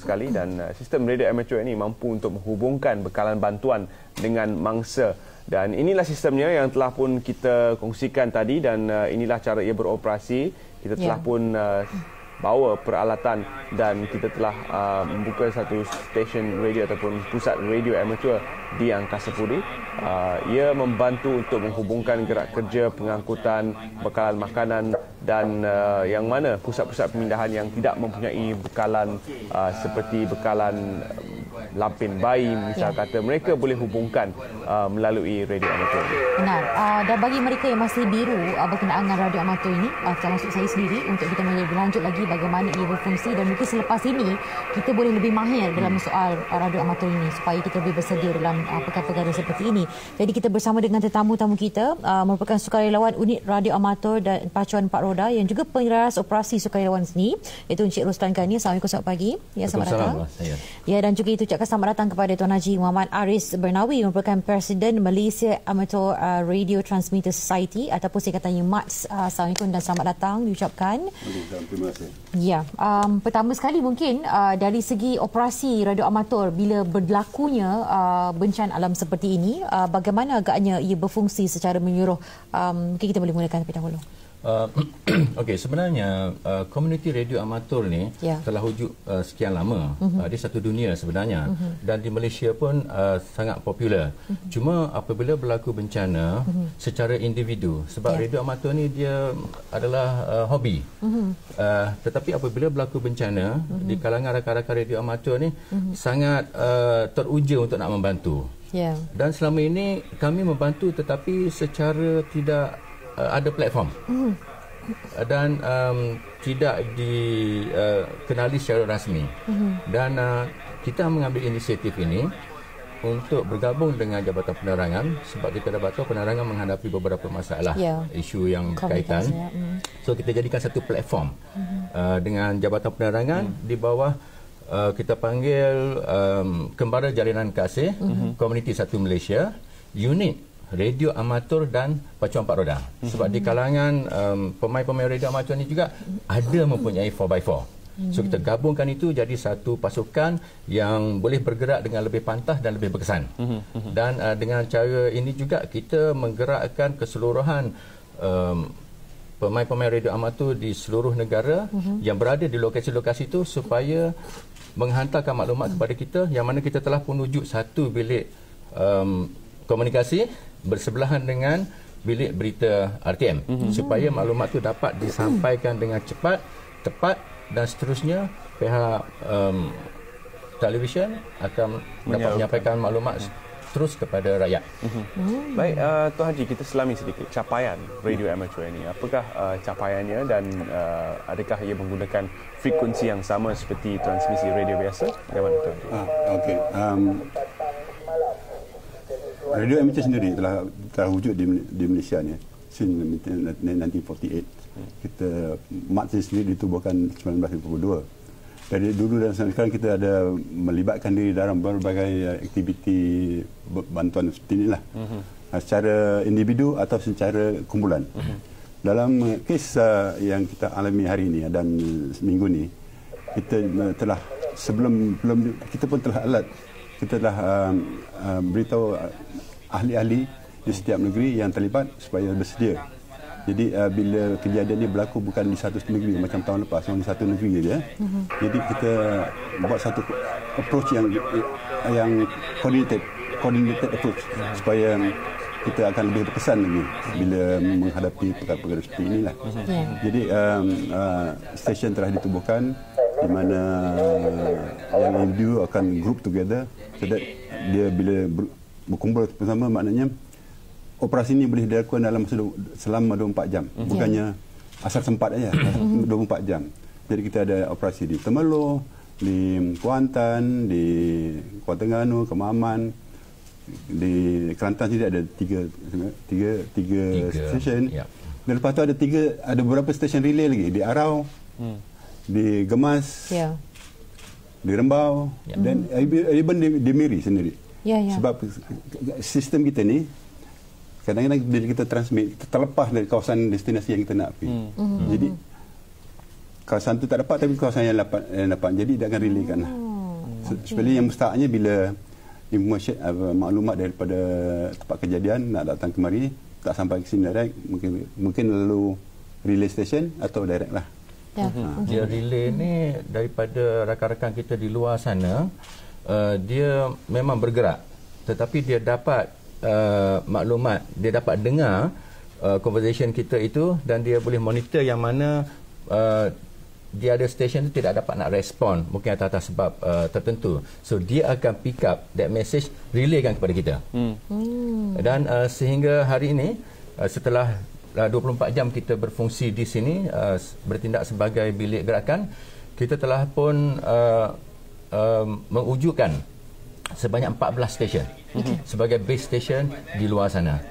sekali, dan sistem radio amatur ini mampu untuk menghubungkan bekalan bantuan dengan mangsa, dan inilah sistemnya yang telah pun kita kongsikan tadi, dan inilah cara ia beroperasi. Kita telah pun bawa peralatan dan kita telah membuka satu stesen radio ataupun pusat radio amatur di Angkasa Puri. Ia membantu untuk menghubungkan gerak kerja, pengangkutan bekalan makanan dan yang mana pusat-pusat pemindahan yang tidak mempunyai bekalan seperti bekalan lampin bayi, misal kata, mereka boleh hubungkan melalui radio amatur. Benar. Dan bagi mereka yang masih biru berkenaan dengan radio amatur ini, termasuk saya sendiri, untuk kita lebih lanjut lagi bagaimana ia berfungsi, dan mungkin selepas ini kita boleh lebih mahir dalam soal radio amatur ini supaya kita lebih bersedia dalam perkara-perkara seperti ini. Jadi kita bersama dengan tetamu-tamu kita merupakan sukarelawan unit radio amatur dan pacuan 4 roda yang juga pengeras operasi sukarelawan seni, iaitu Encik Roslan Ghani. Assalamualaikum, selamat pagi. Ya, selamat datang. Ya, dan juga itu ucapkan selamat datang kepada Tuan Haji Muhammad Aris Bernawi, merupakan Presiden Malaysia Amateur Radio Transmitter Society ataupun singkatannya MATS. Assalamualaikum dan selamat datang diucapkan. Terima kasih. Ya, pertama sekali mungkin dari segi operasi radio amatur bila berlakunya bencana alam seperti ini, bagaimana agaknya ia berfungsi secara menyeluruh? Mungkin kita boleh mulakan terlebih dahulu. Okey, sebenarnya komuniti radio amatur ni telah wujud sekian lama. Dia satu dunia sebenarnya, dan di Malaysia pun sangat popular. Cuma apabila berlaku bencana secara individu, sebab radio amatur ni dia adalah hobi. Tetapi apabila berlaku bencana di kalangan rakan-rakan radio amatur ni sangat teruja untuk nak membantu. Dan selama ini kami membantu tetapi secara tidak ada platform dan tidak dikenali secara rasmi, dan kita mengambil inisiatif ini untuk bergabung dengan Jabatan Penerangan sebab kita dapat tahu penerangan menghadapi beberapa masalah isu yang berkaitan. So kita jadikan satu platform dengan Jabatan Penerangan di bawah kita panggil Kembara Jalinan Kasih Komuniti 1 Malaysia, unit radio amatur dan pacuan 4 roda. Sebab di kalangan pemain-pemain radio amatur ini juga ada mempunyai 4x4. So kita gabungkan itu jadi satu pasukan yang boleh bergerak dengan lebih pantah dan lebih berkesan. Dan dengan cara ini juga kita menggerakkan keseluruhan pemain-pemain radio amatur di seluruh negara yang berada di lokasi-lokasi itu supaya menghantarkan maklumat kepada kita, yang mana kita telah pun wujud satu bilik komunikasi bersebelahan dengan bilik berita RTM supaya maklumat itu dapat disampaikan dengan cepat, tepat, dan seterusnya pihak televisyen akan dapat menyampaikan maklumat terus kepada rakyat. Baik, Tuan Haji, kita selami sedikit capaian radio amatur ini. Apakah capaiannya, dan adakah ia menggunakan frekuensi yang sama seperti transmisi radio biasa? Bagaimana, Tuan Haji? Okey. Radio amatur sendiri telah wujud di Malaysia ni since 1948. Kita MATS sendiri ditubuhkan 1952. Dari dulu dan sekarang kita ada melibatkan diri dalam berbagai aktiviti bantuan seperti inilah. Secara individu atau secara kumpulan. Dalam kes yang kita alami hari ini dan seminggu ni, kita telah sebelum kita pun telah alert. Kita telah beritahu ahli-ahli di setiap negeri yang terlibat supaya bersedia. Jadi bila kejadian ini berlaku bukan di satu negeri macam tahun lepas, cuma di satu negeri saja. Jadi kita buat satu approach yang coordinated approach supaya kita akan lebih berkesan lagi bila menghadapi perkara-perkara seperti inilah. Jadi stesen telah ditubuhkan di mana yang individu akan group together so that dia bila berkumpul bersama, maknanya operasi ini boleh dilakukan dalam selama 24 jam. Bukannya asal sempat saja, 24 jam. Jadi kita ada operasi di Temerloh, di Kuantan, di Kuala Terengganu, Kemaman, di Kelantan sini ada tiga stesen. Dan lepas tu ada beberapa stesen relay lagi di Arau, di Gemas, di Rembau, dan even di Miri sendiri. Sebab sistem kita ni kadang-kadang bila kita transmit, kita terlepas dari kawasan destinasi yang kita nak pergi. Jadi kawasan tu tak dapat, tapi kawasan yang dapat. Jadi dia akan relaykan lah. Sebenarnya yang mustahaknya bila information maklumat daripada tempat kejadian nak datang kemari, tak sampai ke sini direct, mungkin lalu relay station atau direct lah. Dia relay ni daripada rakan-rakan kita di luar sana, dia memang bergerak, tetapi dia dapat maklumat, dia dapat dengar conversation kita itu, dan dia boleh monitor yang mana dia ada stesen itu tidak dapat nak respon, mungkin atas sebab tertentu. So dia akan pick up that message, relaykan kepada kita. Dan sehingga hari ini, setelah 24 jam kita berfungsi di sini, bertindak sebagai bilik gerakan, kita telah pun mewujudkan sebanyak 14 stesen sebagai base station di luar sana,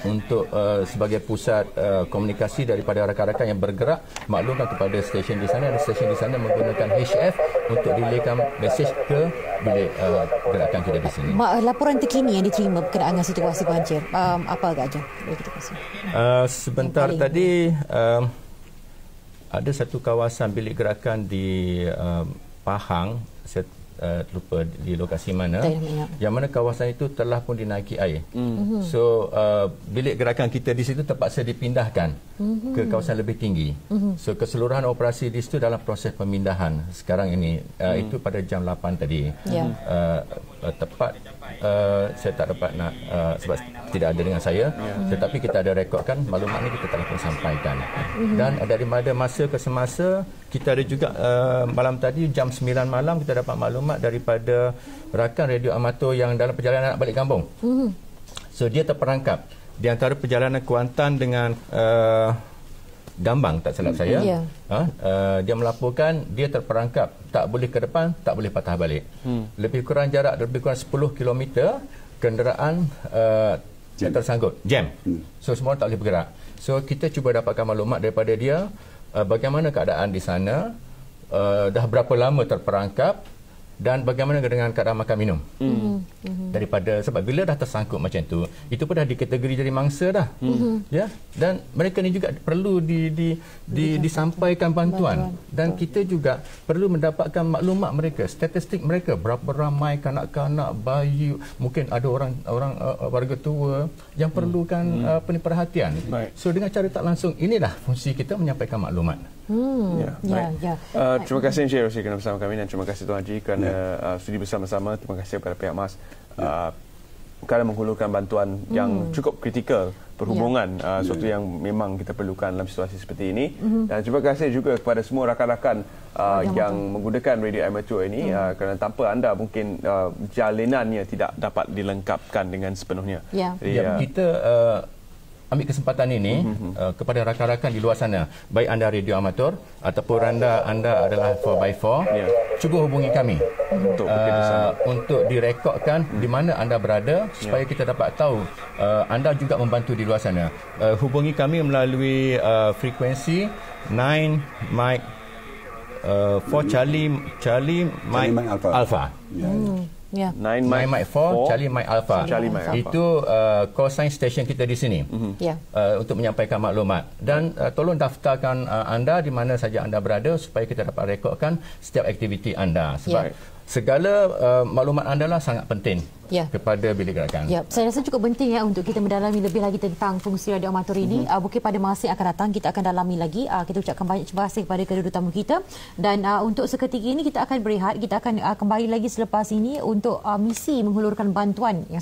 untuk sebagai pusat komunikasi daripada rakan-rakan yang bergerak, maklumkan kepada stesen di sana, dan stesen di sana menggunakan HF untuk relaykan mesej ke bilik gerakan kita di sini. Laporan terkini yang diterima berkenaan dengan situasi banjir, apa agak aja? Sebentar tadi ada satu kawasan bilik gerakan di Pahang, saya lupa di lokasi mana, yang mana kawasan itu telah pun dinaiki air. So bilik gerakan kita di situ terpaksa dipindahkan ke kawasan lebih tinggi. So keseluruhan operasi di situ dalam proses pemindahan sekarang ini. Itu pada jam 8 tadi. Tepat saya tak dapat nak sebab tidak ada dengan saya, tetapi kita ada rekodkan maklumat ini, kita telah pun sampaikan. Dan daripada masa ke semasa, kita ada juga malam tadi jam 9 malam kita dapat maklumat daripada rakan radio amatur yang dalam perjalanan nak balik kampung. So dia terperangkap di antara perjalanan Kuantan dengan Gambang, tak silap saya. Dia melaporkan dia terperangkap, tak boleh ke depan, tak boleh patah balik. Lebih kurang jarak lebih kurang 10 km, kenderaan tersangkut, jam. So semua tak boleh bergerak. So kita cuba dapatkan maklumat daripada dia, bagaimana keadaan di sana, dah berapa lama terperangkap, dan bagaimana dengan keadaan makan minum. Daripada, sebab bila dah tersangkut macam tu, itu pun dah dikategori jadi mangsa dah. Ya, dan mereka ni juga perlu disampaikan bantuan, dan kita juga perlu mendapatkan maklumat mereka, statistik mereka, berapa ramai kanak-kanak, bayi, mungkin ada orang warga tua yang perlukan perhatian. So dengan cara tak langsung, inilah fungsi kita, menyampaikan maklumat. Terima kasih Encik Rosli kerana bersama kami, dan terima kasih Tuan Haji kerana sudi bersama-sama. Terima kasih kepada pihak MAS kerana menghulurkan bantuan yang cukup kritikal perhubungan, sesuatu yang memang kita perlukan dalam situasi seperti ini. Dan terima kasih juga kepada semua rakan-rakan yang menggunakan radio amatur ini, kerana tanpa anda mungkin jalinannya tidak dapat dilengkapkan dengan sepenuhnya. Kita ambil kesempatan ini kepada rakan-rakan di luar sana, baik anda radio amatur ataupun anda adalah 4x4, cuba hubungi kami untuk direkodkan di mana anda berada, supaya kita dapat tahu anda juga membantu di luar sana. Hubungi kami melalui frekuensi 9 Mike 4 Charlie Mike Alpha. 9 Mike 4 Charlie Mike Alpha. Itu call sign station kita di sini, untuk menyampaikan maklumat. Dan tolong daftarkan anda di mana saja anda berada, supaya kita dapat rekodkan setiap aktiviti anda, sebab segala maklumat anda lah sangat penting kepada bilik gerakan. Saya rasa cukup penting untuk kita mendalami lebih lagi tentang fungsi radio amatur ini. Mungkin pada masa yang akan datang kita akan dalami lagi. Kita ucapkan banyak terima kasih kepada kedua tamu kita, dan untuk seketika ini kita akan berehat. Kita akan kembali lagi selepas ini untuk misi menghulurkan bantuan yang